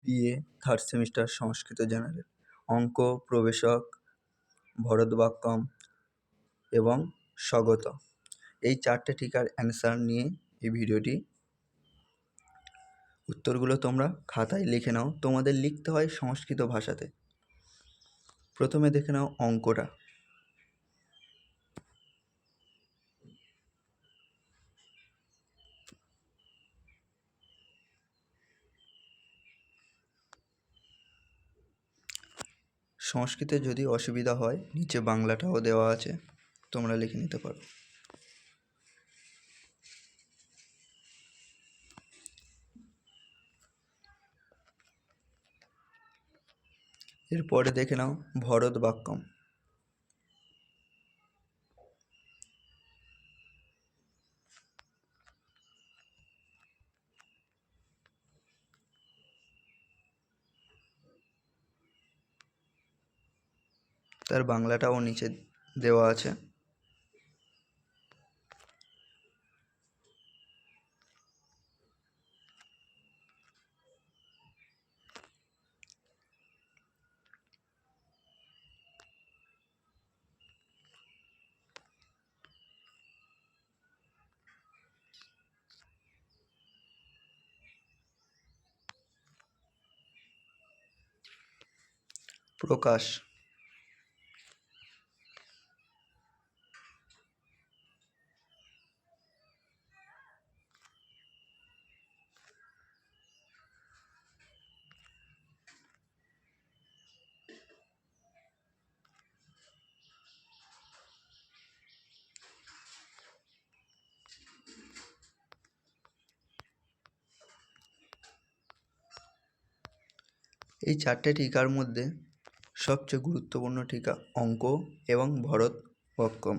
BA third semester সংস্কৃত general, অঙ্ক, প্রবেশক, ভরতবাক্যম এবং স্বগত। এই 4টে টিকার অ্যান্সার নিয়ে এই ভিডিওটি। উত্তরগুলো তোমরা খাতায় লিখে নাও। তোমাদের লিখতে হয় সংস্কৃত ভাষাতে। প্রথমে দেখে নাও অঙ্কটা। সংস্কৃতে যদি অসুবিধা হয় নিচে বাংলাটাও দেওয়া আছে, তোমরা লিখে নিতে পারো। এরপরে দেখে নাও ভরতবাক্যম। তার বাংলাটাও নিচে দেওয়া আছে। প্রকাশ। এই 4টে টিকার মধ্যে সবচেয়ে গুরুত্বপূর্ণ টিকা অঙ্ক এবং ভরতবাক্যম।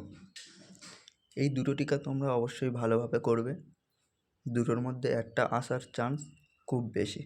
এই দুটো টিকা তোমরা অবশ্যই ভালোভাবে করবে। দুটোর মধ্যে একটা আসার চান্স খুব বেশি।